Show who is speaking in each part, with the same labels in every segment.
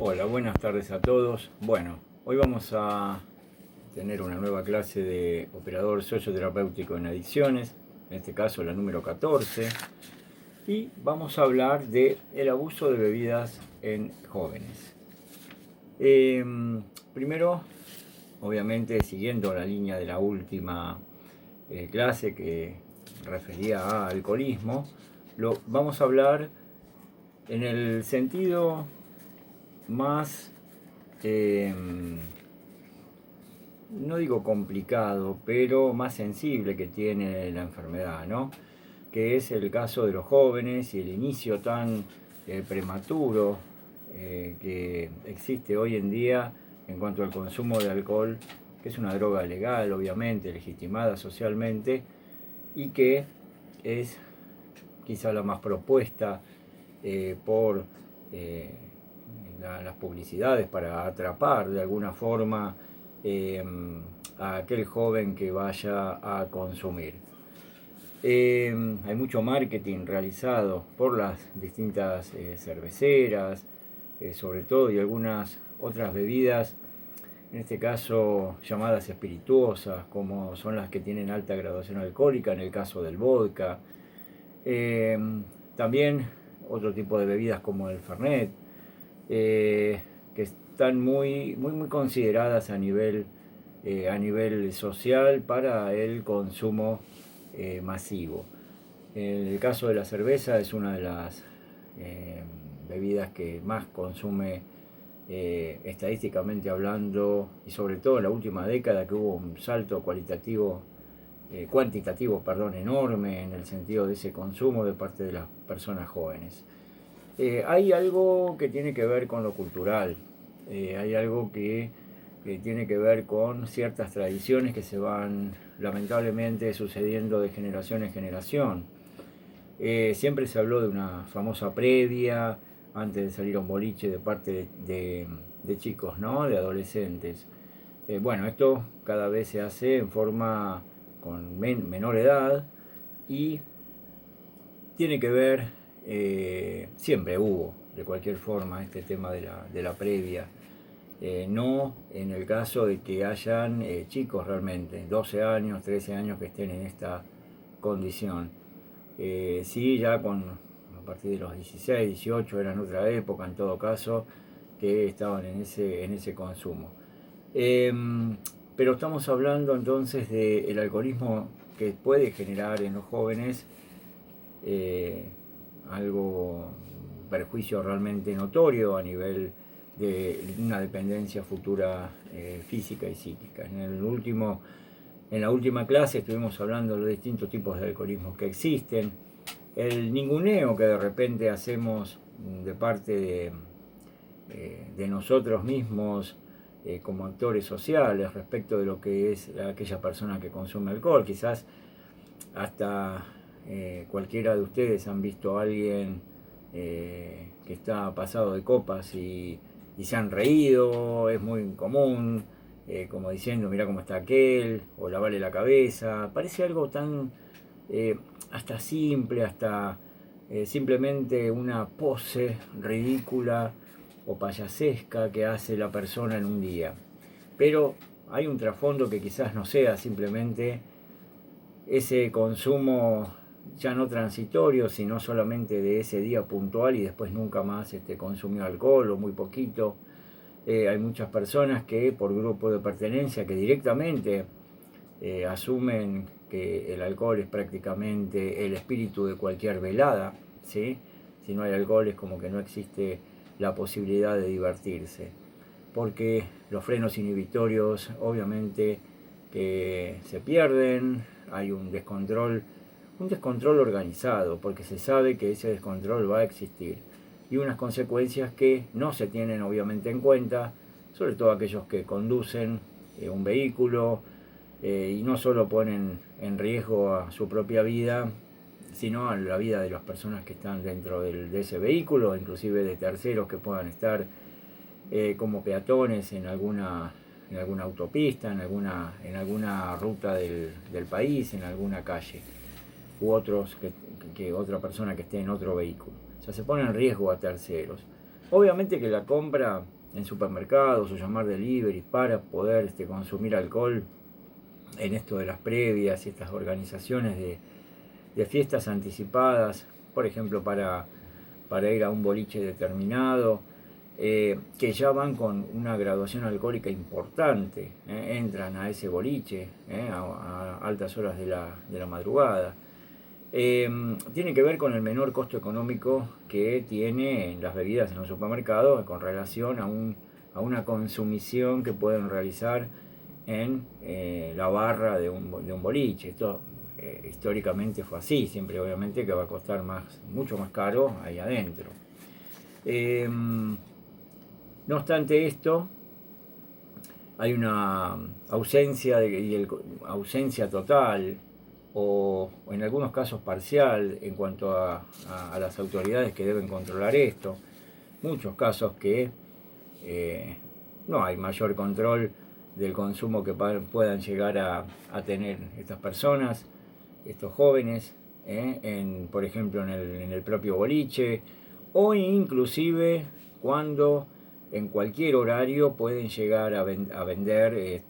Speaker 1: Hola, buenas tardes a todos. Bueno, hoy vamos a tener una nueva clase de operador socioterapéutico en adicciones, en este caso la número 14, y vamos a hablar de el abuso de bebidas en jóvenes. Primero, obviamente siguiendo la línea de la última clase que refería a alcoholismo, vamos a hablar en el sentido más, no digo complicado, pero más sensible que tiene la enfermedad, ¿no? Que es el caso de los jóvenes y el inicio tan prematuro que existe hoy en día en cuanto al consumo de alcohol, que es una droga legal, obviamente, legitimada socialmente, y que es quizá la más propuesta por las publicidades para atrapar de alguna forma a aquel joven que vaya a consumir. Hay mucho marketing realizado por las distintas cerveceras, sobre todo, y algunas otras bebidas, en este caso llamadas espirituosas, como son las que tienen alta graduación alcohólica, en el caso del vodka. También otro tipo de bebidas como el Fernet, que están muy consideradas a nivel social para el consumo masivo. En el caso de la cerveza es una de las bebidas que más consume estadísticamente hablando, y sobre todo en la última década, que hubo un salto cuantitativo enorme en el sentido de ese consumo de parte de las personas jóvenes. Hay algo que tiene que ver con lo cultural, hay algo que tiene que ver con ciertas tradiciones que se van lamentablemente sucediendo de generación en generación. Siempre se habló de una famosa previa antes de salir a un boliche de parte de chicos, ¿no? De adolescentes. Bueno, esto cada vez se hace en forma con menor edad y tiene que ver, siempre hubo, de cualquier forma, este tema de la previa. No en el caso de que hayan chicos realmente, 12 años, 13 años que estén en esta condición. Sí, ya a partir de los 16, 18 eran otra época en todo caso, que estaban en ese consumo. Pero estamos hablando entonces del alcoholismo que puede generar en los jóvenes un perjuicio realmente notorio a nivel de una dependencia futura física y psíquica. En la última clase estuvimos hablando de los distintos tipos de alcoholismos que existen, el ninguneo que de repente hacemos de parte de nosotros mismos como actores sociales respecto de lo que es aquella persona que consume alcohol. Quizás hasta cualquiera de ustedes han visto a alguien que está pasado de copas y se han reído, es muy común, como diciendo, mirá cómo está aquel, o lavarle la cabeza. Parece algo tan hasta simple, hasta simplemente una pose ridícula o payasesca que hace la persona en un día. Pero hay un trasfondo que quizás no sea simplemente ese consumo ya no transitorio, sino solamente de ese día puntual y después nunca más consumió alcohol o muy poquito. Hay muchas personas que por grupo de pertenencia que directamente asumen que el alcohol es prácticamente el espíritu de cualquier velada, ¿sí? Si no hay alcohol es como que no existe la posibilidad de divertirse, porque los frenos inhibitorios obviamente que se pierden, hay un descontrol organizado, porque se sabe que ese descontrol va a existir, y unas consecuencias que no se tienen obviamente en cuenta, sobre todo aquellos que conducen un vehículo y no solo ponen en riesgo a su propia vida, sino a la vida de las personas que están dentro de ese vehículo, inclusive de terceros que puedan estar como peatones en alguna autopista, en alguna ruta del país, en alguna calle, u otros que otra persona que esté en otro vehículo. O sea, se pone en riesgo a terceros. Obviamente que la compra en supermercados o llamar delivery para poder consumir alcohol en esto de las previas y estas organizaciones de fiestas anticipadas, por ejemplo para ir a un boliche determinado, que ya van con una graduación alcohólica importante, entran a ese boliche a altas horas de la madrugada. Tiene que ver con el menor costo económico que tienen las bebidas en los supermercados con relación a una consumición que pueden realizar en la barra de un boliche. Esto históricamente fue así, siempre obviamente que va a costar mucho más caro ahí adentro. No obstante esto, hay una ausencia ausencia total o en algunos casos parcial en cuanto a las autoridades que deben controlar esto. Muchos casos que no hay mayor control del consumo que puedan llegar a tener estas personas, estos jóvenes, por ejemplo en el propio boliche, o inclusive cuando en cualquier horario pueden llegar a vender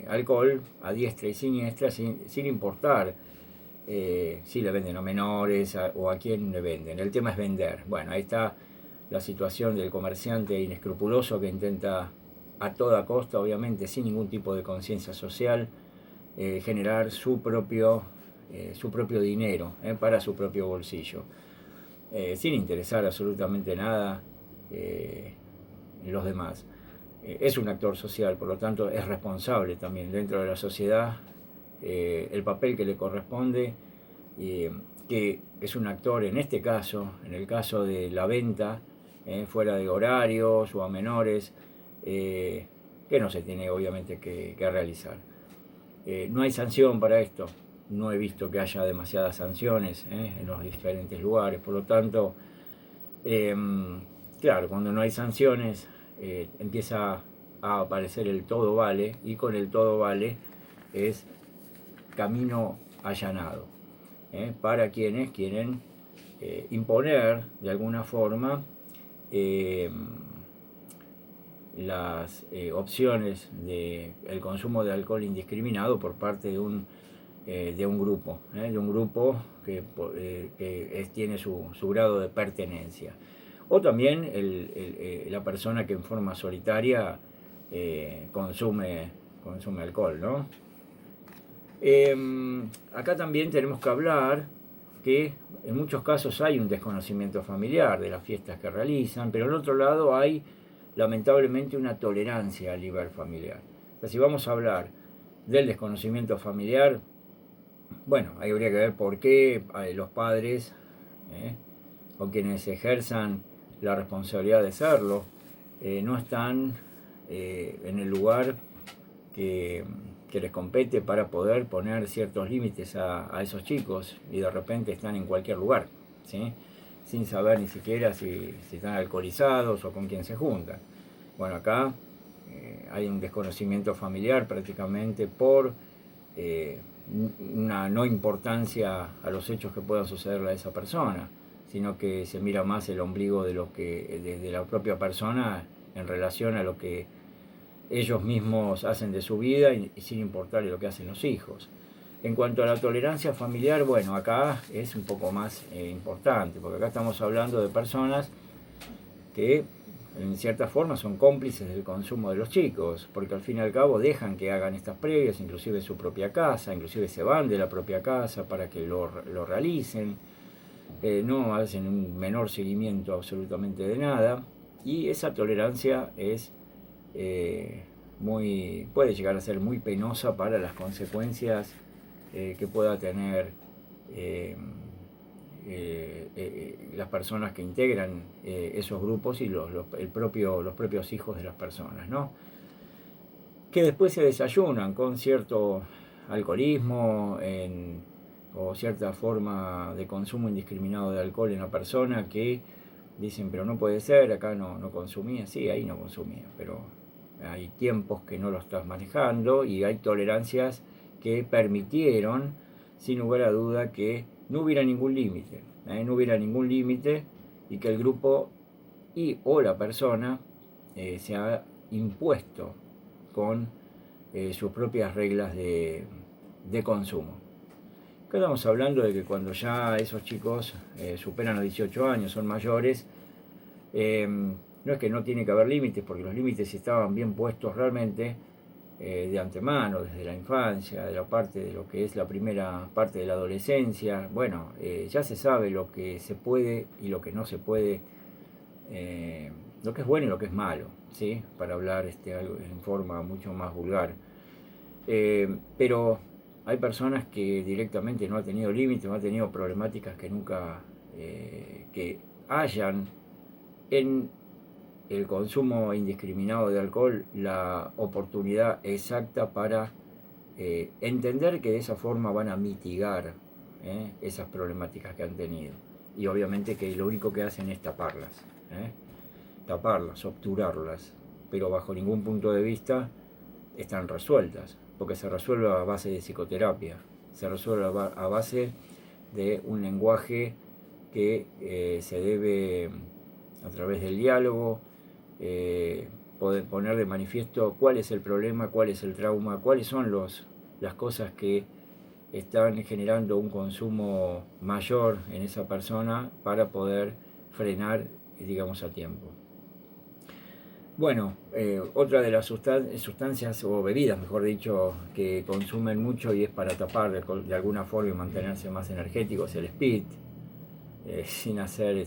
Speaker 1: alcohol a diestra y siniestra sin importar si le venden a menores o a quién le venden. El tema es vender. Bueno, ahí está la situación del comerciante inescrupuloso que intenta a toda costa, obviamente sin ningún tipo de conciencia social, generar su propio dinero para su propio bolsillo, sin interesar absolutamente nada los demás. Es un actor social, por lo tanto es responsable también dentro de la sociedad el papel que le corresponde, que es un actor en este caso, en el caso de la venta fuera de horarios o a menores, que no se tiene obviamente que realizar. No hay sanción para esto, no he visto que haya demasiadas sanciones en los diferentes lugares, por lo tanto, claro, cuando no hay sanciones empieza a aparecer el todo vale, y con el todo vale es camino allanado para quienes quieren imponer de alguna forma las opciones del consumo de alcohol indiscriminado por parte de un grupo, que tiene su grado de pertenencia. O también la persona que en forma solitaria consume alcohol, ¿no? Acá también tenemos que hablar que en muchos casos hay un desconocimiento familiar de las fiestas que realizan, pero al otro lado hay lamentablemente una tolerancia al nivel familiar. O sea, si vamos a hablar del desconocimiento familiar, bueno, ahí habría que ver por qué los padres o quienes ejerzan la responsabilidad de serlo no están en el lugar que les compete para poder poner ciertos límites a esos chicos, y de repente están en cualquier lugar, ¿sí? Sin saber ni siquiera si están alcoholizados o con quién se juntan. Bueno, acá hay un desconocimiento familiar prácticamente por una no importancia a los hechos que puedan sucederle a esa persona, sino que se mira más el ombligo de la propia persona en relación a lo que ellos mismos hacen de su vida y sin importarle lo que hacen los hijos. En cuanto a la tolerancia familiar, bueno, acá es un poco más importante, porque acá estamos hablando de personas que en cierta forma son cómplices del consumo de los chicos, porque al fin y al cabo dejan que hagan estas previas, inclusive en su propia casa, inclusive se van de la propia casa para que lo realicen, no hacen un menor seguimiento absolutamente de nada, y esa tolerancia es puede llegar a ser muy penosa para las consecuencias que pueda tener las personas que integran esos grupos y los propios hijos de las personas, ¿no? Que después se desayunan con cierto alcoholismo o cierta forma de consumo indiscriminado de alcohol en la persona, que dicen, pero no puede ser, acá no consumía. Sí, ahí no consumía, pero hay tiempos que no lo estás manejando y hay tolerancias que permitieron, sin lugar a duda, que no hubiera ningún límite, y que el grupo y o la persona se ha impuesto con sus propias reglas de consumo. Acá estamos hablando de que cuando ya esos chicos superan los 18 años, son mayores, no es que no tiene que haber límites, porque los límites estaban bien puestos realmente de antemano, desde la infancia, de la parte de lo que es la primera parte de la adolescencia. Bueno, ya se sabe lo que se puede y lo que no se puede, lo que es bueno y lo que es malo, ¿sí? Para hablar algo en forma mucho más vulgar. Pero hay personas que directamente no han tenido límites, no han tenido problemáticas que nunca que hayan en el consumo indiscriminado de alcohol la oportunidad exacta para entender que de esa forma van a mitigar esas problemáticas que han tenido. Y obviamente que lo único que hacen es taparlas, obturarlas, pero bajo ningún punto de vista están resueltas, porque se resuelve a base de psicoterapia, se resuelve a base de un lenguaje que se debe, a través del diálogo, poder poner de manifiesto cuál es el problema, cuál es el trauma, cuáles son las cosas que están generando un consumo mayor en esa persona para poder frenar, digamos, a tiempo. Bueno, otra de las sustancias o bebidas, mejor dicho, que consumen mucho y es para tapar de alguna forma y mantenerse más energéticos, el speed, sin hacer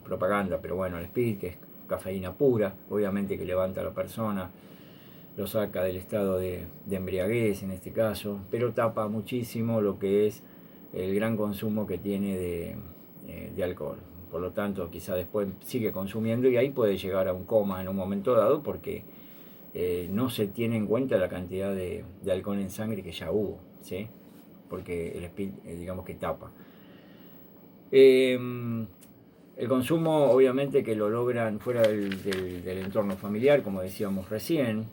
Speaker 1: propaganda, pero bueno, el speed, que es cafeína pura, obviamente que levanta a la persona, lo saca del estado de embriaguez en este caso, pero tapa muchísimo lo que es el gran consumo que tiene de alcohol. Por lo tanto, quizá después sigue consumiendo y ahí puede llegar a un coma en un momento dado porque no se tiene en cuenta la cantidad de alcohol en sangre que ya hubo, ¿sí? Porque el speed, digamos que tapa. El consumo, obviamente, que lo logran fuera del entorno familiar, como decíamos recién,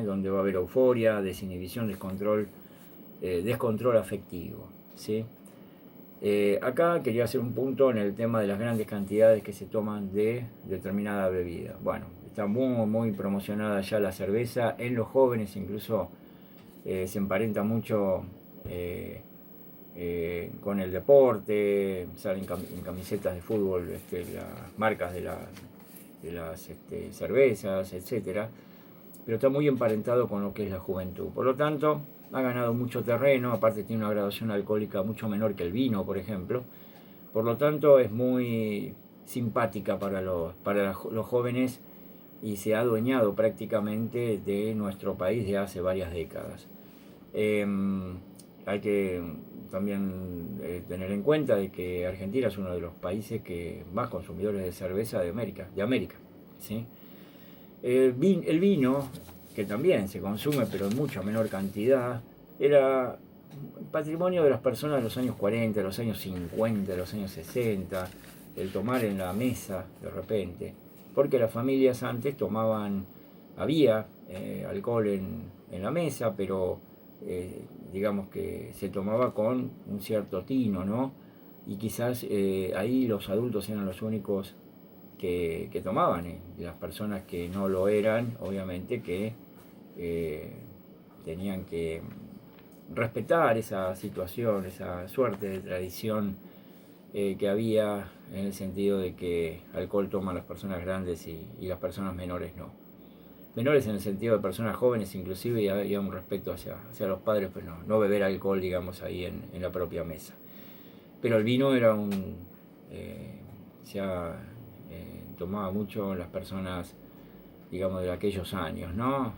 Speaker 1: donde va a haber euforia, desinhibición, descontrol afectivo, ¿sí? Acá quería hacer un punto en el tema de las grandes cantidades que se toman de determinada bebida. Bueno, está muy promocionada ya la cerveza en los jóvenes, incluso se emparenta mucho con el deporte, salen en camisetas de fútbol las marcas de las cervezas, etcétera, pero está muy emparentado con lo que es la juventud. Por lo tanto, ha ganado mucho terreno, aparte tiene una graduación alcohólica mucho menor que el vino, por ejemplo. Por lo tanto, es muy simpática para los jóvenes y se ha adueñado prácticamente de nuestro país de hace varias décadas. Hay que también tener en cuenta de que Argentina es uno de los países que más consumidores de cerveza de América, ¿sí? El vino, que también se consume pero en mucha menor cantidad, era patrimonio de las personas de los años 40, de los años 50, de los años 60, el tomar en la mesa de repente, porque las familias antes había alcohol en la mesa, pero digamos que se tomaba con un cierto tino, ¿no? Y quizás ahí los adultos eran los únicos que tomaban, y las personas que no lo eran, obviamente que tenían que respetar esa situación, esa suerte de tradición que había en el sentido de que alcohol toman las personas grandes y las personas menores no. Menores en el sentido de personas jóvenes inclusive, y había un respeto hacia los padres, pero no beber alcohol, digamos, ahí en la propia mesa. Pero el vino era se tomaba mucho en las personas, digamos, de aquellos años, ¿no?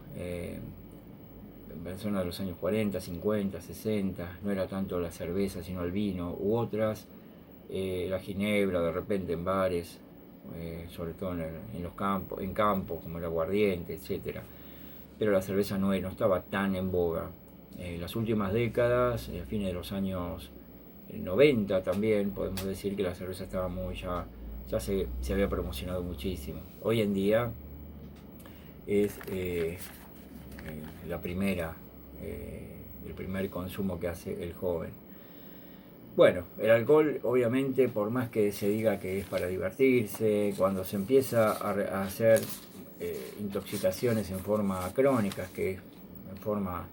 Speaker 1: Personas de los años 40, 50, 60, no era tanto la cerveza sino el vino u otras, la ginebra de repente en bares, sobre todo en los campos, como el aguardiente, etcétera. Pero la cerveza no estaba tan en boga. Las últimas décadas, a fines de los años 90 también, podemos decir que la cerveza estaba ya se había promocionado muchísimo. Hoy en día es el primer consumo que hace el joven. Bueno, el alcohol, obviamente, por más que se diga que es para divertirse, cuando se empieza a hacer intoxicaciones en forma crónica, que es en forma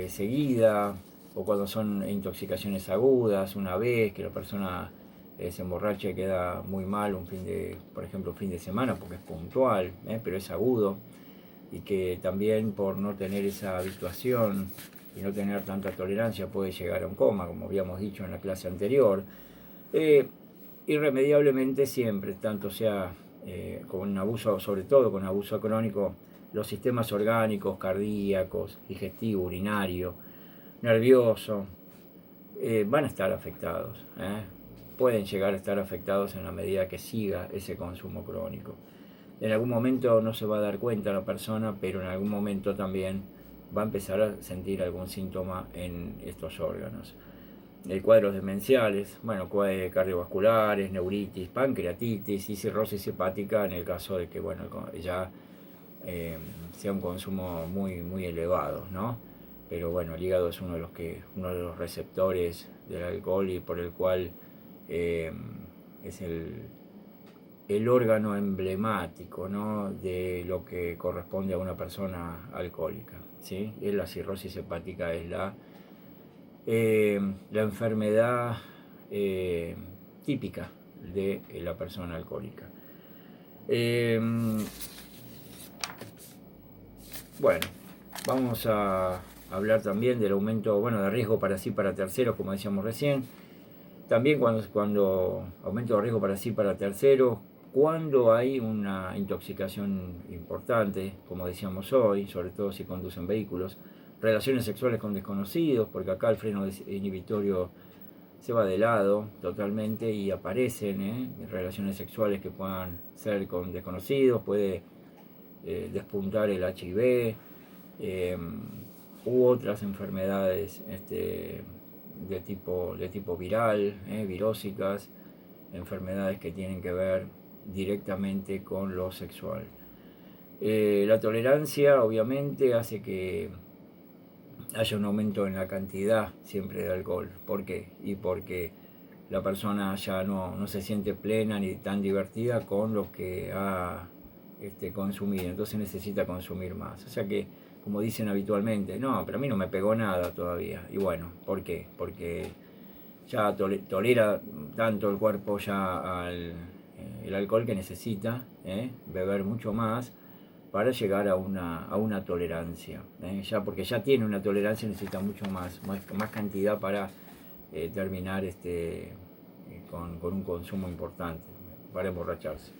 Speaker 1: seguida, o cuando son intoxicaciones agudas, una vez que la persona se emborracha y queda muy mal por ejemplo, un fin de semana, porque es puntual, pero es agudo, y que también por no tener esa habituación y no tener tanta tolerancia puede llegar a un coma, como habíamos dicho en la clase anterior. Eh, Irremediablemente siempre, tanto sea con abuso, sobre todo con abuso crónico, los sistemas orgánicos, cardíacos, digestivo, urinario, nervioso, van a estar afectados. Pueden llegar a estar afectados en la medida que siga ese consumo crónico. En algún momento no se va a dar cuenta la persona, pero en algún momento también va a empezar a sentir algún síntoma en estos órganos. Cuadros demenciales, bueno, cardiovasculares, neuritis, pancreatitis y cirrosis hepática en el caso de que, bueno, ya sea un consumo muy, muy elevado, ¿no? Pero bueno, el hígado es uno de los receptores del alcohol y por el cual es el órgano emblemático, ¿no?, de lo que corresponde a una persona alcohólica, ¿sí? Y la cirrosis hepática es la enfermedad típica de la persona alcohólica. Bueno, vamos a hablar también del aumento, bueno, de riesgo para sí, para terceros, como decíamos recién. También cuando aumento de riesgo para sí, para terceros, cuando hay una intoxicación importante, como decíamos hoy, sobre todo si conducen vehículos, relaciones sexuales con desconocidos, porque acá el freno inhibitorio se va de lado totalmente y aparecen relaciones sexuales que puedan ser con desconocidos, puede despuntar el HIV u otras enfermedades de tipo viral, virósicas, enfermedades que tienen que ver directamente con lo sexual. La tolerancia obviamente hace que haya un aumento en la cantidad siempre de alcohol. ¿Por qué? Y porque la persona ya no se siente plena ni tan divertida con lo que ha consumido, entonces necesita consumir más. O sea que, como dicen habitualmente, no, pero a mí no me pegó nada todavía. Y bueno, ¿por qué? Porque ya tolera tanto el cuerpo ya el alcohol que necesita beber mucho más para llegar a una tolerancia. Ya, porque ya tiene una tolerancia, necesita mucho más cantidad para terminar con un consumo importante, para emborracharse.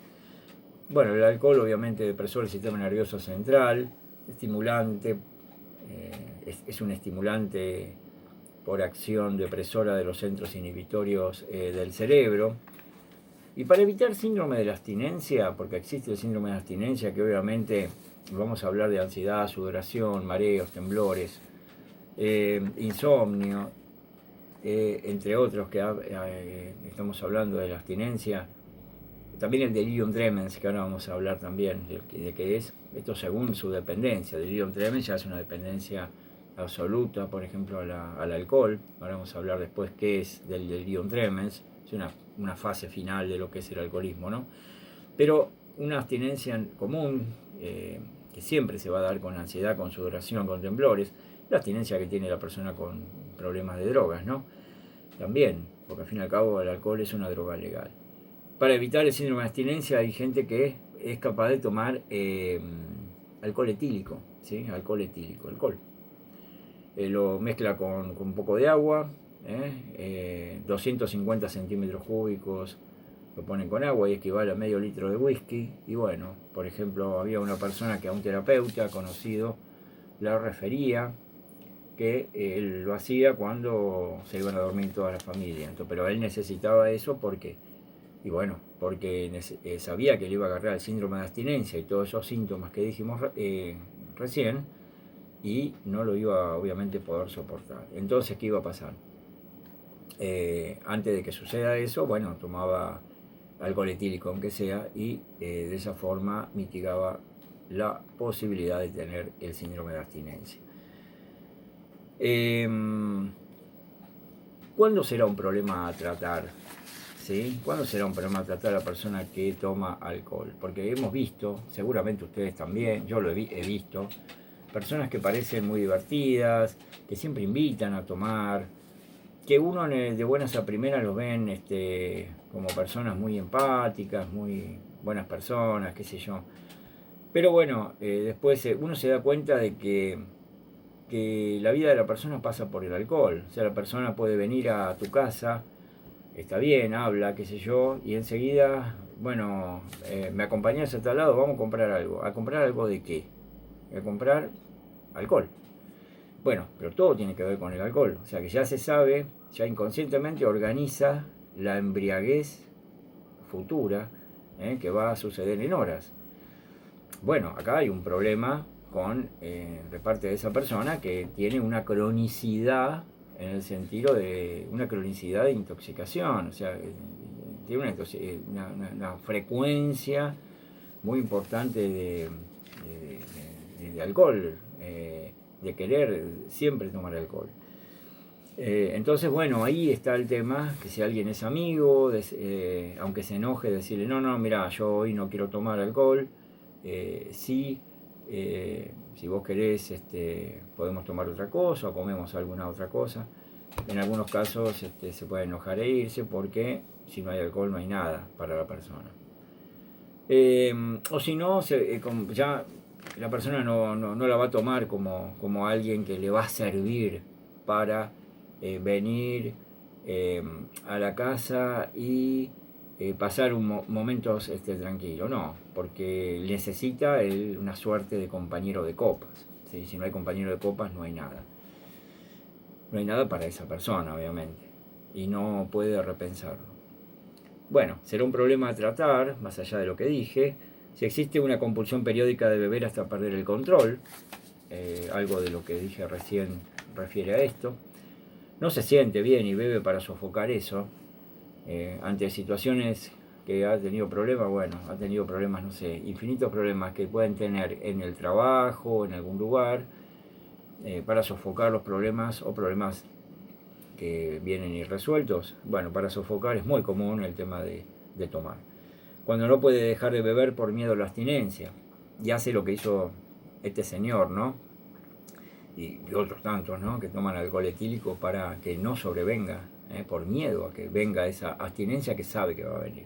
Speaker 1: Bueno, el alcohol obviamente depresor el sistema nervioso central, estimulante, es un estimulante por acción depresora de los centros inhibitorios del cerebro. Y para evitar síndrome de la abstinencia, porque existe el síndrome de la abstinencia, que obviamente vamos a hablar de ansiedad, sudoración, mareos, temblores, insomnio, entre otros que estamos hablando de la abstinencia. También el delirium tremens, que ahora vamos a hablar también de qué es, esto según su dependencia. Delirium tremens ya es una dependencia absoluta, por ejemplo, al alcohol. Ahora vamos a hablar después qué es del delirium tremens. Es una fase final de lo que es el alcoholismo, ¿no? Pero una abstinencia común, que siempre se va a dar con ansiedad, con sudoración, con temblores, la abstinencia que tiene la persona con problemas de drogas, ¿no? También, porque al fin y al cabo el alcohol es una droga legal. Para evitar el síndrome de abstinencia hay gente que es capaz de tomar alcohol etílico, ¿sí? Alcohol. Lo mezcla con un poco de agua, 250 centímetros cúbicos, lo ponen con agua y equivale a medio litro de whisky. Y bueno, por ejemplo, había una persona que a un terapeuta conocido le refería que él lo hacía cuando se iban a dormir toda la familia. Entonces, pero él necesitaba eso porque sabía que le iba a agarrar el síndrome de abstinencia y todos esos síntomas que dijimos recién, y no lo iba obviamente a poder soportar. Entonces, ¿qué iba a pasar? Antes de que suceda eso, bueno, tomaba alcohol etílico aunque sea, y de esa forma mitigaba la posibilidad de tener el síndrome de abstinencia. ¿Cuándo será un problema a tratar? ¿Sí? ¿Cuándo será un problema a tratar a la persona que toma alcohol? Porque hemos visto, seguramente ustedes también, yo lo he visto, personas que parecen muy divertidas, que siempre invitan a tomar, que uno de buenas a primeras los ven como personas muy empáticas, muy buenas personas, qué sé yo. Pero bueno, después uno se da cuenta de que la vida de la persona pasa por el alcohol. O sea, la persona puede venir a tu casa, está bien, habla, qué sé yo, y enseguida, bueno, me acompañás a tal lado, vamos a comprar algo. ¿A comprar algo de qué? A comprar alcohol. Bueno, pero todo tiene que ver con el alcohol. O sea que ya se sabe, ya inconscientemente organiza la embriaguez futura que va a suceder en horas. Bueno, acá hay un problema de parte de esa persona que tiene una cronicidad en el sentido de una cronicidad de intoxicación, o sea, tiene una frecuencia muy importante de alcohol, de querer siempre tomar alcohol. Entonces, bueno, ahí está el tema, que si alguien es amigo, aunque se enoje, decirle, no, no, mira, yo hoy no quiero tomar alcohol, sí, si vos querés, podemos tomar otra cosa o comemos alguna otra cosa. En algunos casos se puede enojar e irse porque si no hay alcohol no hay nada para la persona. O si no, ya la persona no la va a tomar como alguien que le va a servir para venir a la casa y pasar momentos tranquilos. No, porque necesita una suerte de compañero de copas. ¿Sí? Si no hay compañero de copas no hay nada. No hay nada para esa persona, obviamente. Y no puede repensarlo. Bueno, será un problema a tratar, más allá de lo que dije. Si existe una compulsión periódica de beber hasta perder el control, algo de lo que dije recién refiere a esto. No se siente bien y bebe para sofocar eso. Ante situaciones que ha tenido problemas, bueno, ha tenido problemas, no sé, infinitos problemas que pueden tener en el trabajo, en algún lugar, para sofocar los problemas o problemas que vienen irresueltos. Bueno, para sofocar es muy común el tema de tomar. Cuando no puede dejar de beber por miedo a la abstinencia, y hace lo que hizo este señor, ¿no? Y otros tantos, ¿no? Que toman alcohol etílico para que no sobrevenga, por miedo a que venga esa abstinencia que sabe que va a venir.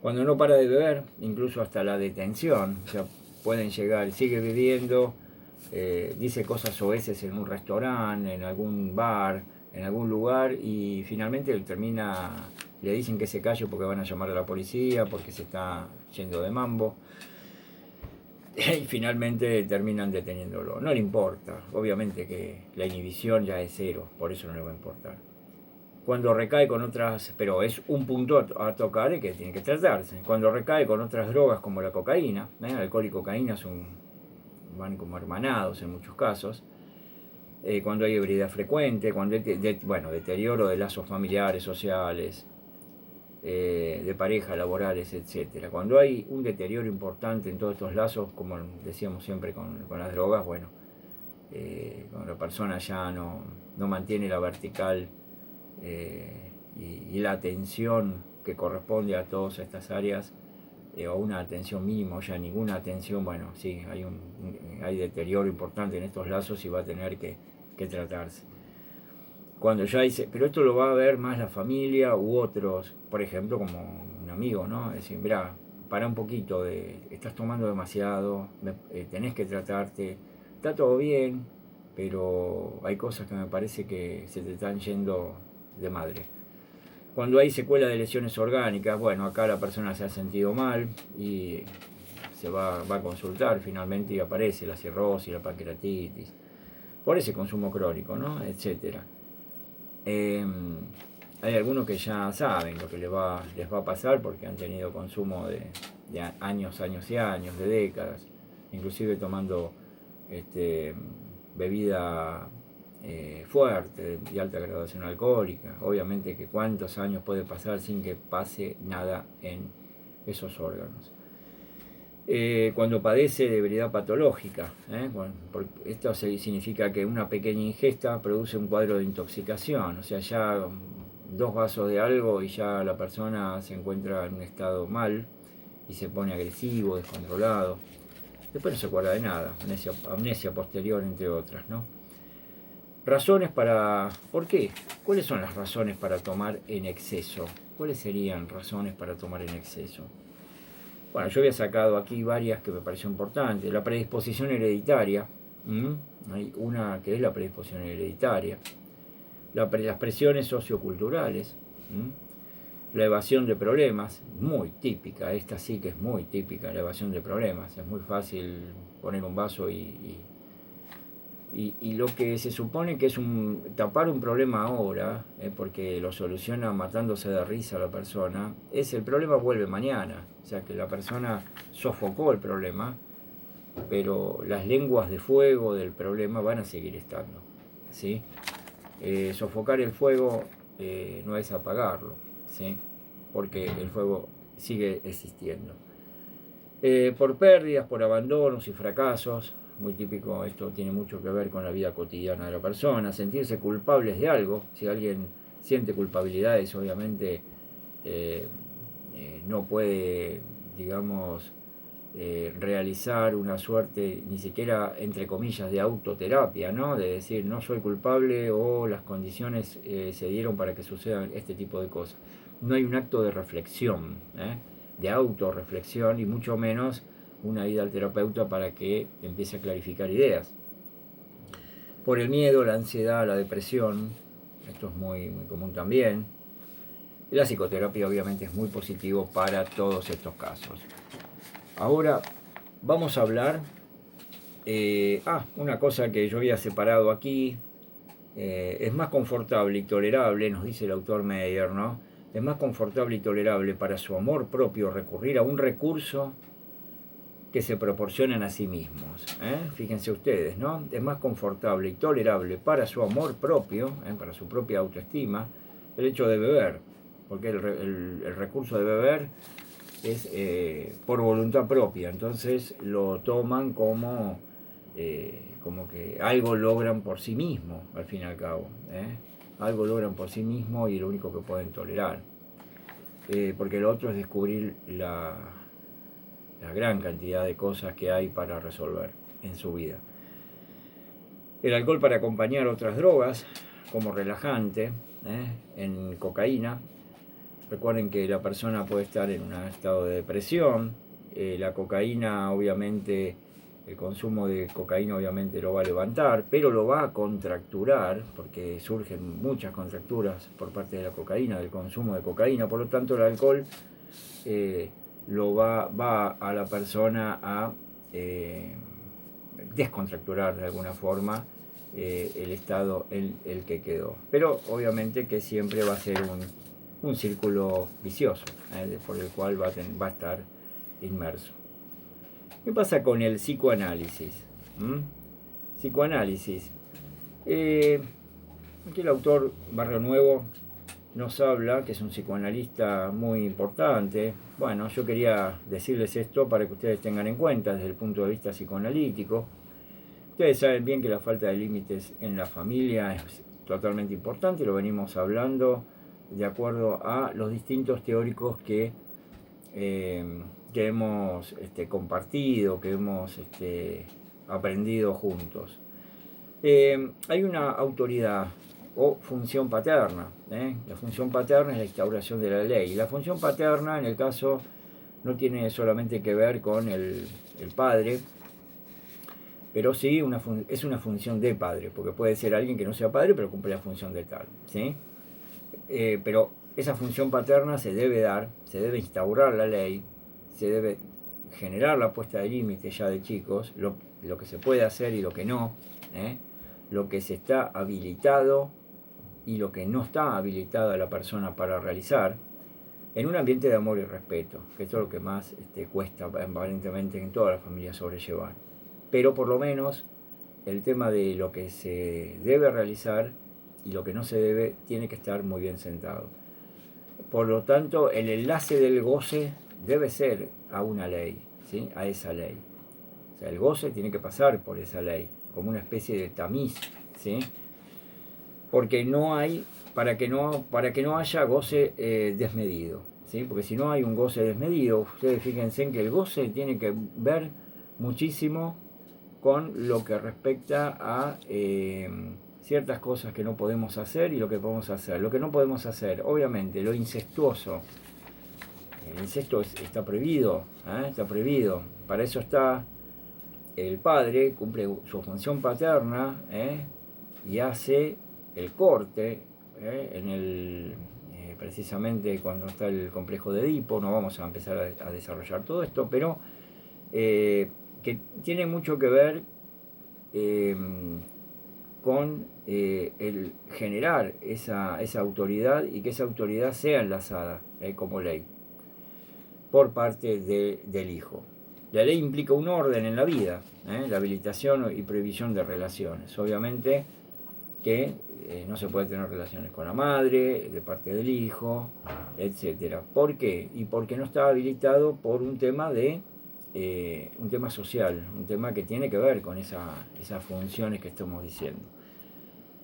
Speaker 1: Cuando no para de beber, incluso hasta la detención, o sea, pueden llegar, sigue bebiendo, dice cosas soeces en un restaurante, en algún bar, en algún lugar, y finalmente le dicen que se calle porque van a llamar a la policía, porque se está yendo de mambo. Y finalmente terminan deteniéndolo. No le importa, obviamente que la inhibición ya es cero, por eso no le va a importar. Cuando recae con otras, pero es un punto a tocar y que tiene que tratarse. Cuando recae con otras drogas como la cocaína, alcohol y cocaína van como hermanados en muchos casos. Cuando hay ebriedad frecuente, cuando hay deterioro de lazos familiares, sociales, de pareja, laborales, etcétera. Cuando hay un deterioro importante en todos estos lazos, como decíamos siempre con las drogas, bueno, cuando la persona ya no mantiene la vertical y la atención que corresponde a todas estas áreas, o una atención mínima o ya ninguna atención, bueno, sí, hay deterioro importante en estos lazos y va a tener que tratarse. Cuando ya dice, pero esto lo va a ver más la familia u otros, por ejemplo, como un amigo, ¿no? Es decir, mira, para un poquito, estás tomando demasiado, tenés que tratarte, está todo bien, pero hay cosas que me parece que se te están yendo de madre. Cuando hay secuela de lesiones orgánicas, bueno, acá la persona se ha sentido mal y se va a consultar finalmente y aparece la cirrosis, la pancreatitis, por ese consumo crónico, ¿no? Etcétera. Hay algunos que ya saben lo que les va a pasar porque han tenido consumo de años y años, de décadas, inclusive tomando bebida fuerte, de alta graduación alcohólica. Obviamente que cuántos años puede pasar sin que pase nada en esos órganos. cuando padece de debilidad patológica. Bueno, esto significa que una pequeña ingesta produce un cuadro de intoxicación, o sea, ya 2 vasos de algo y ya la persona se encuentra en un estado mal y se pone agresivo, descontrolado. Después no se acuerda de nada, amnesia posterior, entre otras, ¿no? Razones para... ¿Por qué? ¿Cuáles son las razones para tomar en exceso? ¿Cuáles serían razones para tomar en exceso? Bueno, yo había sacado aquí varias que me pareció importantes. La predisposición hereditaria. Hay una que es la predisposición hereditaria. Las presiones socioculturales. La evasión de problemas, muy típica. Esta sí que es muy típica, la evasión de problemas. Es muy fácil poner un vaso y lo que se supone que es tapar un problema ahora, porque lo soluciona matándose de risa a la persona, el problema vuelve mañana. O sea que la persona sofocó el problema, pero las lenguas de fuego del problema van a seguir estando, ¿sí? Sofocar el fuego no es apagarlo, ¿sí? Porque el fuego sigue existiendo. Por pérdidas, por abandonos y fracasos, muy típico, esto tiene mucho que ver con la vida cotidiana de la persona, sentirse culpables de algo. Si alguien siente culpabilidades, obviamente no puede, digamos, realizar una suerte, ni siquiera entre comillas, de autoterapia, ¿no? De decir, no soy culpable o las condiciones se dieron para que sucedan este tipo de cosas. No hay un acto de reflexión, de autorreflexión, y mucho menos una ida al terapeuta para que empiece a clarificar ideas. Por el miedo, la ansiedad, la depresión, esto es muy, muy común también. La psicoterapia obviamente es muy positivo para todos estos casos. Ahora vamos a hablar, una cosa que yo había separado aquí, es más confortable y tolerable, nos dice el autor Meyer, ¿no? Es más confortable y tolerable para su amor propio recurrir a un recurso que se proporcionan a sí mismos. Fíjense ustedes, ¿no? Es más confortable y tolerable para su amor propio, para su propia autoestima, el hecho de beber, porque el recurso de beber es por voluntad propia, entonces lo toman como que algo logran por sí mismo, al fin y al cabo, algo logran por sí mismo y lo único que pueden tolerar, porque lo otro es descubrir la gran cantidad de cosas que hay para resolver en su vida. El alcohol para acompañar otras drogas, como relajante, en cocaína. Recuerden que la persona puede estar en un estado de depresión. La cocaína, obviamente, el consumo de cocaína obviamente lo va a levantar, pero lo va a contracturar, porque surgen muchas contracturas por parte de la cocaína, del consumo de cocaína. Por lo tanto, el alcohol va a la persona a descontracturar de alguna forma el estado en el que quedó. Pero obviamente que siempre va a ser un círculo vicioso, por el cual va a estar inmerso. ¿Qué pasa con el psicoanálisis? Psicoanálisis. Aquí el autor Barrio Nuevo nos habla, que es un psicoanalista muy importante. Bueno, yo quería decirles esto para que ustedes tengan en cuenta desde el punto de vista psicoanalítico. Ustedes saben bien que la falta de límites en la familia es totalmente importante, lo venimos hablando de acuerdo a los distintos teóricos que hemos compartido, que hemos aprendido juntos. Hay una autoridad o función paterna. La función paterna es la instauración de la ley. La función paterna, en el caso, no tiene solamente que ver con el padre, pero sí es una función de padre, porque puede ser alguien que no sea padre, pero cumple la función de tal, ¿sí? Pero esa función paterna se debe dar, se debe instaurar la ley, se debe generar la puesta de límites ya de chicos, lo que se puede hacer y lo que no, lo que se está habilitado y lo que no está habilitada la persona para realizar, en un ambiente de amor y respeto, que esto es lo que más cuesta aparentemente en todas las familias sobrellevar. Pero por lo menos el tema de lo que se debe realizar y lo que no se debe tiene que estar muy bien sentado. Por lo tanto, el enlace del goce debe ser a una ley, ¿sí? A esa ley. O sea, el goce tiene que pasar por esa ley, como una especie de tamiz, ¿sí? Porque no hay, para que no haya goce desmedido, ¿sí? Porque si no hay un goce desmedido, ustedes fíjense en que el goce tiene que ver muchísimo con lo que respecta a ciertas cosas que no podemos hacer y lo que podemos hacer. Lo que no podemos hacer, obviamente, lo incestuoso. El incesto está prohibido, está prohibido. Para eso está el padre, cumple su función paterna y hace el corte precisamente cuando está el complejo de Edipo. No vamos a empezar a desarrollar todo esto, pero que tiene mucho que ver con el generar esa autoridad y que esa autoridad sea enlazada como ley por parte del hijo. La ley implica un orden en la vida, la habilitación y prohibición de relaciones. Obviamente que no se puede tener relaciones con la madre, de parte del hijo, etc. ¿Por qué? Y porque no está habilitado por un tema un tema social, un tema que tiene que ver con esas funciones que estamos diciendo.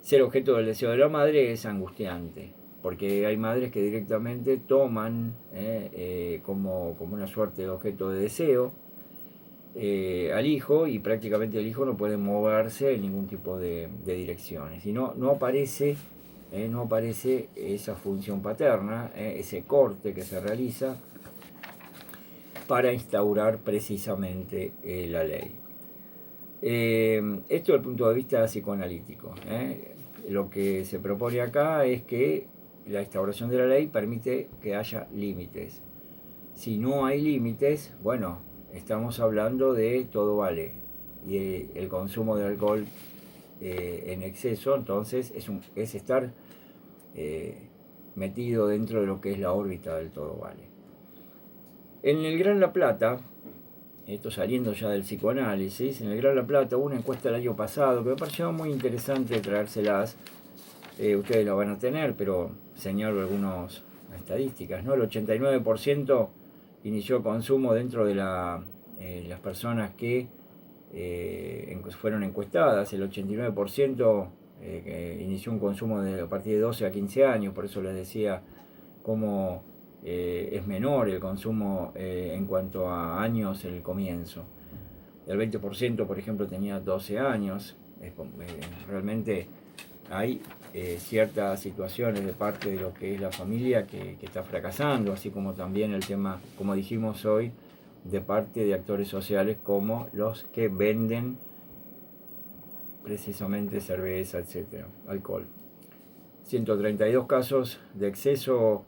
Speaker 1: Ser objeto del deseo de la madre es angustiante, porque hay madres que directamente toman como una suerte de objeto de deseo al hijo, y prácticamente el hijo no puede moverse en ningún tipo de direcciones. Y no aparece esa función paterna, ese corte que se realiza para instaurar precisamente la ley. Esto desde el punto de vista psicoanalítico. Lo que se propone acá es que la instauración de la ley permite que haya límites. Si no hay límites, bueno, estamos hablando de todo vale. Y el consumo de alcohol en exceso, entonces, es estar metido dentro de lo que es la órbita del todo vale. En el Gran La Plata, esto saliendo ya del psicoanálisis, en el Gran La Plata hubo una encuesta el año pasado que me pareció muy interesante traérselas. Ustedes la van a tener, pero señalo algunas estadísticas, ¿no? El 89% inició consumo dentro de las personas que fueron encuestadas. El 89% que inició un consumo a partir de 12 a 15 años, por eso les decía cómo es menor el consumo en cuanto a años el comienzo. El 20%, por ejemplo, tenía 12 años. Realmente hay ciertas situaciones de parte de lo que es la familia que está fracasando, así como también el tema, como dijimos hoy, de parte de actores sociales como los que venden precisamente cerveza, etcétera, alcohol. 132 casos de exceso,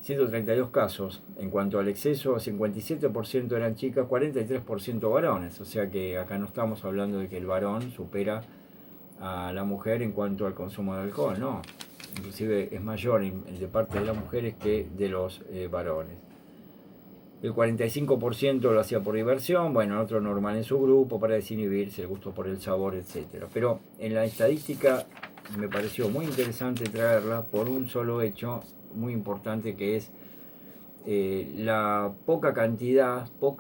Speaker 1: 132 casos en cuanto al exceso, 57% eran chicas, 43% varones, o sea que acá no estamos hablando de que el varón supera a la mujer en cuanto al consumo de alcohol, no, inclusive es mayor de parte de las mujeres que de los varones. El 45% lo hacía por diversión, bueno, otro normal en su grupo, para desinhibirse, el gusto por el sabor, etc. Pero en la estadística me pareció muy interesante traerla por un solo hecho muy importante, que es la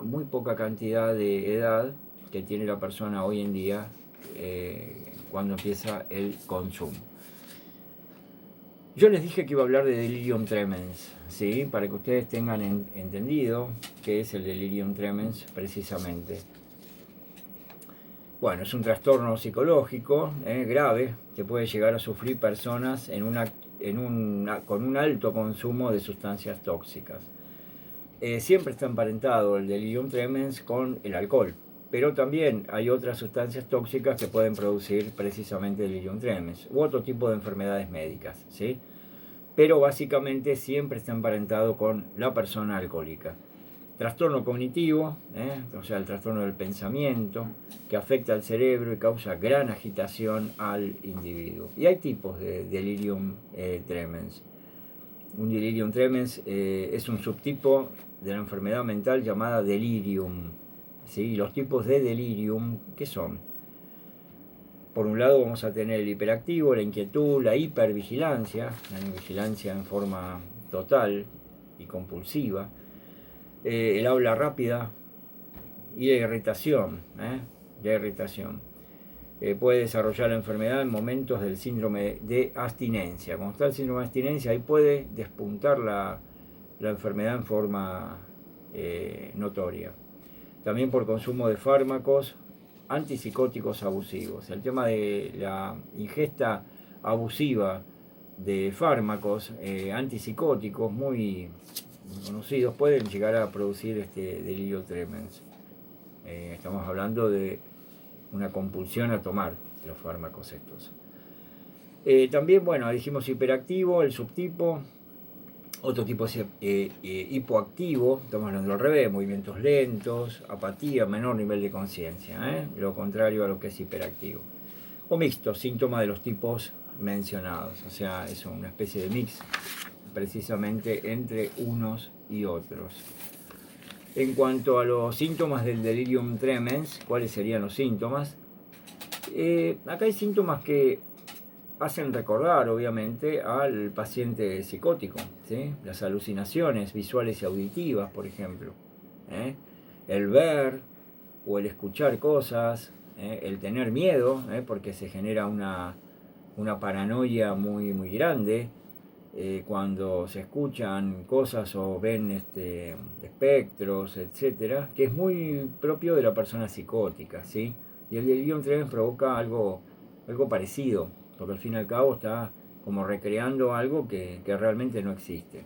Speaker 1: muy poca cantidad de edad que tiene la persona hoy en día cuando empieza el consumo. Yo les dije que iba a hablar de delirium tremens, ¿sí? Para que ustedes tengan entendido qué es el delirium tremens precisamente. Bueno, es un trastorno psicológico grave que puede llegar a sufrir personas con un alto consumo de sustancias tóxicas. Siempre está emparentado el delirium tremens con el alcohol, pero también hay otras sustancias tóxicas que pueden producir precisamente delirium tremens u otro tipo de enfermedades médicas, ¿sí? Pero básicamente siempre está emparentado con la persona alcohólica. Trastorno cognitivo, o sea, el trastorno del pensamiento, que afecta al cerebro y causa gran agitación al individuo. Y hay tipos de delirium tremens. Un delirium tremens es un subtipo de la enfermedad mental llamada delirium. ¿Sí? Los tipos de delirium, ¿qué son? Por un lado vamos a tener el hiperactivo, la inquietud, la hipervigilancia, la vigilancia en forma total y compulsiva, el habla rápida, y de irritación, de irritación. Puede desarrollar la enfermedad en momentos del síndrome de abstinencia. Cuando está el síndrome de abstinencia, ahí puede despuntar la enfermedad en forma notoria. También por consumo de fármacos antipsicóticos abusivos. El tema de la ingesta abusiva de fármacos antipsicóticos muy conocidos pueden llegar a producir este delirio tremens. Estamos hablando de una compulsión a tomar los fármacos estos. También, bueno, dijimos hiperactivo, el subtipo. Otro tipo es hipoactivo, estamos hablando al revés, movimientos lentos, apatía, menor nivel de conciencia, lo contrario a lo que es hiperactivo. O mixto, síntoma de los tipos mencionados, o sea, es una especie de mix precisamente entre unos y otros. En cuanto a los síntomas del delirium tremens, ¿cuáles serían los síntomas? Acá hay síntomas que hacen recordar, obviamente, al paciente psicótico, ¿sí? Las alucinaciones visuales y auditivas, por ejemplo, el ver o el escuchar cosas, el tener miedo, porque se genera una paranoia muy, muy grande cuando se escuchan cosas o ven espectros, etcétera, que es muy propio de la persona psicótica, ¿sí? Y el delirium tremens provoca algo parecido, porque al fin y al cabo está como recreando algo que realmente no existe.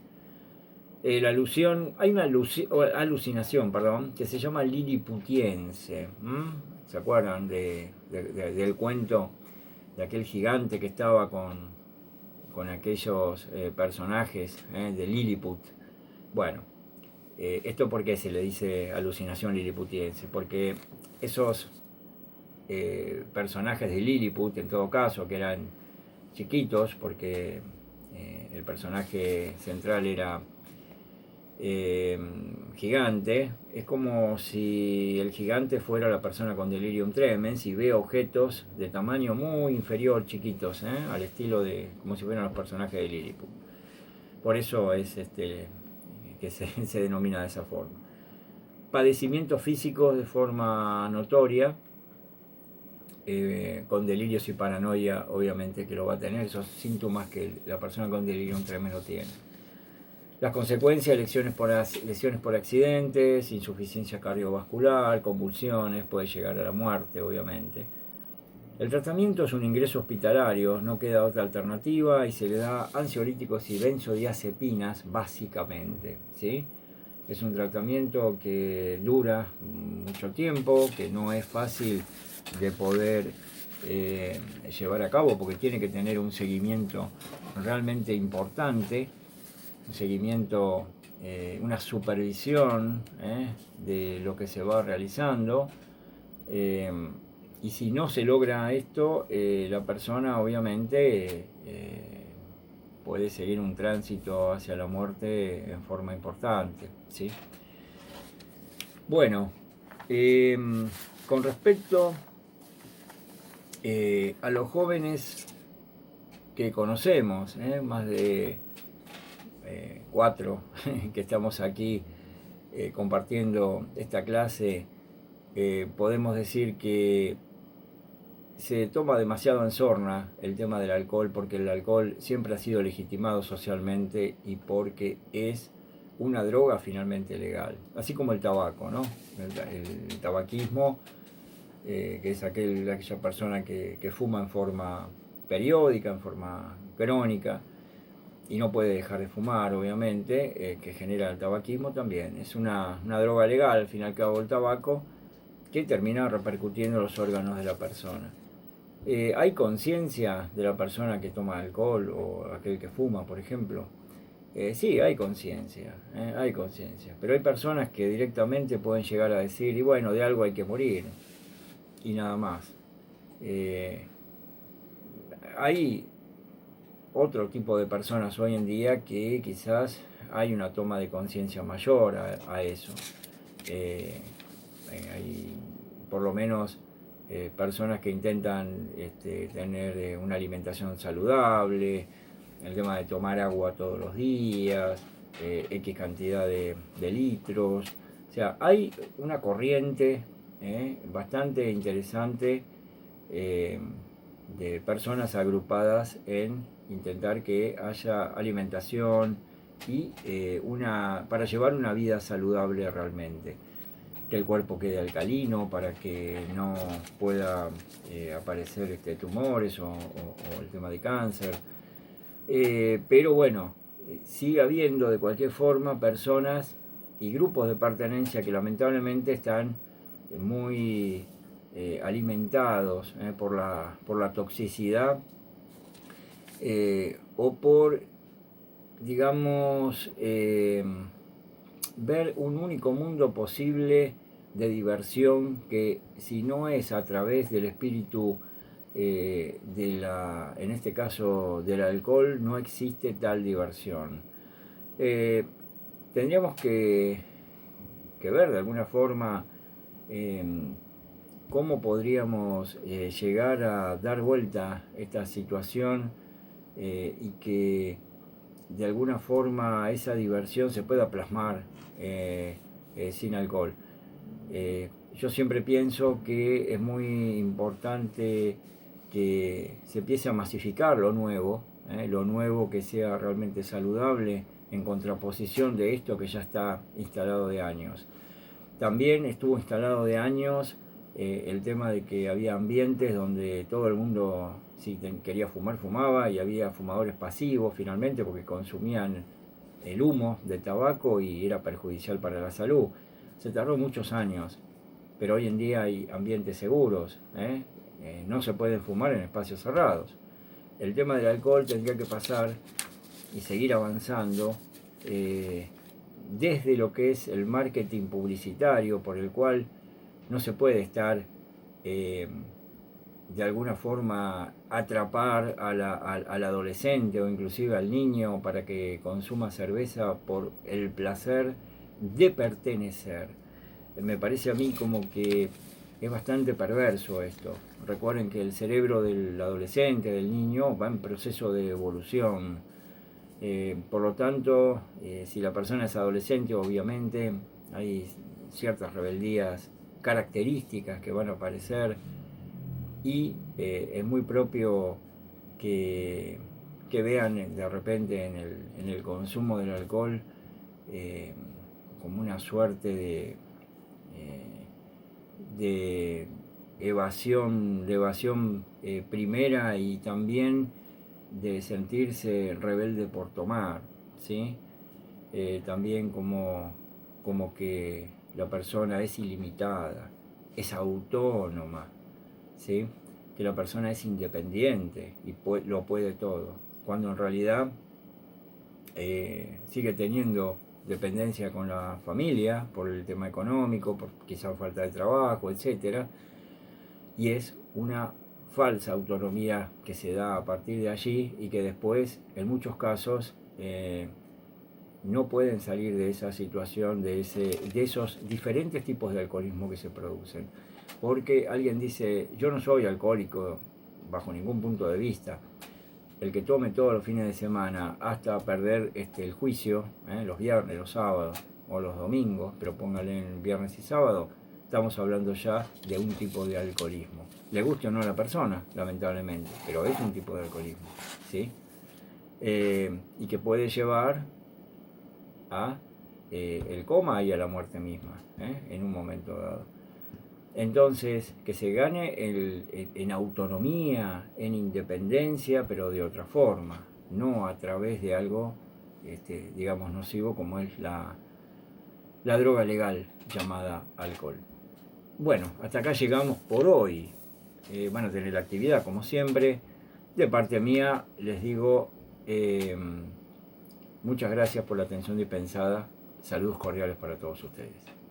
Speaker 1: La alusión, hay una alucinación, que se llama liliputiense. ¿Se acuerdan del cuento de aquel gigante que estaba con aquellos personajes de Lilliput? Bueno, esto porque se le dice alucinación liliputiense, porque esos personajes de Lilliput, en todo caso, que eran chiquitos, porque el personaje central era gigante, es como si el gigante fuera la persona con delirium tremens y ve objetos de tamaño muy inferior, chiquitos, al estilo de como si fueran los personajes de Lilliput. Por eso es que se denomina de esa forma. Padecimientos físicos de forma notoria, con delirios y paranoia, obviamente que lo va a tener, esos síntomas que la persona con delirium tremens no tiene. Las consecuencias, lesiones por accidentes, insuficiencia cardiovascular, convulsiones, puede llegar a la muerte, obviamente. El tratamiento es un ingreso hospitalario, no queda otra alternativa y se le da ansiolíticos y benzodiazepinas básicamente, ¿sí? Es un tratamiento que dura mucho tiempo, que no es fácil de poder llevar a cabo porque tiene que tener un seguimiento realmente importante, un seguimiento, una supervisión de lo que se va realizando. Y si no se logra esto, la persona obviamente puede seguir un tránsito hacia la muerte en forma importante, ¿sí? Bueno, con respecto a los jóvenes que conocemos, más de 4 que estamos aquí compartiendo esta clase, podemos decir que se toma demasiado en sorna el tema del alcohol, porque el alcohol siempre ha sido legitimado socialmente y porque es una droga finalmente legal, así como el tabaco, ¿no? El tabaquismo, que es aquella persona que fuma en forma periódica, en forma crónica, y no puede dejar de fumar, obviamente, que genera el tabaquismo también. Es una droga legal, al fin y al cabo, el tabaco, que termina repercutiendo en los órganos de la persona. ¿Hay conciencia de la persona que toma alcohol o aquel que fuma, por ejemplo? Sí, hay conciencia, pero hay personas que directamente pueden llegar a decir, y bueno, de algo hay que morir, y nada más. Hay otro tipo de personas hoy en día que quizás hay una toma de conciencia mayor a eso. Hay por lo menos personas que intentan tener una alimentación saludable, el tema de tomar agua todos los días, X cantidad de litros, sea, hay una corriente bastante interesante de personas agrupadas en intentar que haya alimentación y para llevar una vida saludable realmente, que el cuerpo quede alcalino para que no pueda aparecer tumores o el tema de cáncer. Pero bueno, sigue habiendo de cualquier forma personas y grupos de pertenencia que lamentablemente están muy alimentados por la toxicidad o por, digamos, ver un único mundo posible de diversión que, si no es a través del espíritu en este caso del alcohol, no existe tal diversión. Tendríamos que ver de alguna forma cómo podríamos llegar a dar vuelta esta situación y que de alguna forma esa diversión se pueda plasmar sin alcohol. Yo siempre pienso que es muy importante que se empiece a masificar lo nuevo que sea realmente saludable, en contraposición de esto que ya está instalado de años. También estuvo instalado de años el tema de que había ambientes donde todo el mundo, si quería fumar, fumaba, y había fumadores pasivos finalmente porque consumían el humo del tabaco y era perjudicial para la salud. Se tardó muchos años, pero hoy en día hay ambientes seguros, no se pueden fumar en espacios cerrados. El tema del alcohol tendría que pasar y seguir avanzando desde lo que es el marketing publicitario, por el cual no se puede estar de alguna forma atrapar al adolescente o inclusive al niño para que consuma cerveza por el placer de pertenecer. Me parece a mí como que es bastante perverso esto. Recuerden que el cerebro del adolescente, del niño, va en proceso de evolución. Por lo tanto, si la persona es adolescente, obviamente hay ciertas rebeldías características que van a aparecer y es muy propio que vean de repente en el consumo del alcohol como una suerte de evasión primera, y también de sentirse rebelde por tomar, ¿sí? También como que la persona es ilimitada, es autónoma, ¿sí? Que la persona es independiente y lo puede todo, cuando en realidad sigue teniendo dependencia con la familia por el tema económico, por quizá falta de trabajo, etc. Y es una falsa autonomía que se da a partir de allí y que después, en muchos casos, no pueden salir de esa situación, de esos diferentes tipos de alcoholismo que se producen. Porque alguien dice, yo no soy alcohólico bajo ningún punto de vista. El que tome todos los fines de semana hasta perder el juicio, los viernes, los sábados o los domingos, pero póngale en viernes y sábado, estamos hablando ya de un tipo de alcoholismo. Le guste o no a la persona, lamentablemente, pero es un tipo de alcoholismo, ¿sí? Y que puede llevar a el coma y a la muerte misma, en un momento dado. Entonces, que se gane en autonomía, en independencia, pero de otra forma, no a través de algo, digamos, nocivo como es la droga legal llamada alcohol. Bueno, hasta acá llegamos por hoy. Van a tener la actividad como siempre. De parte mía les digo muchas gracias por la atención dispensada. Saludos cordiales para todos ustedes.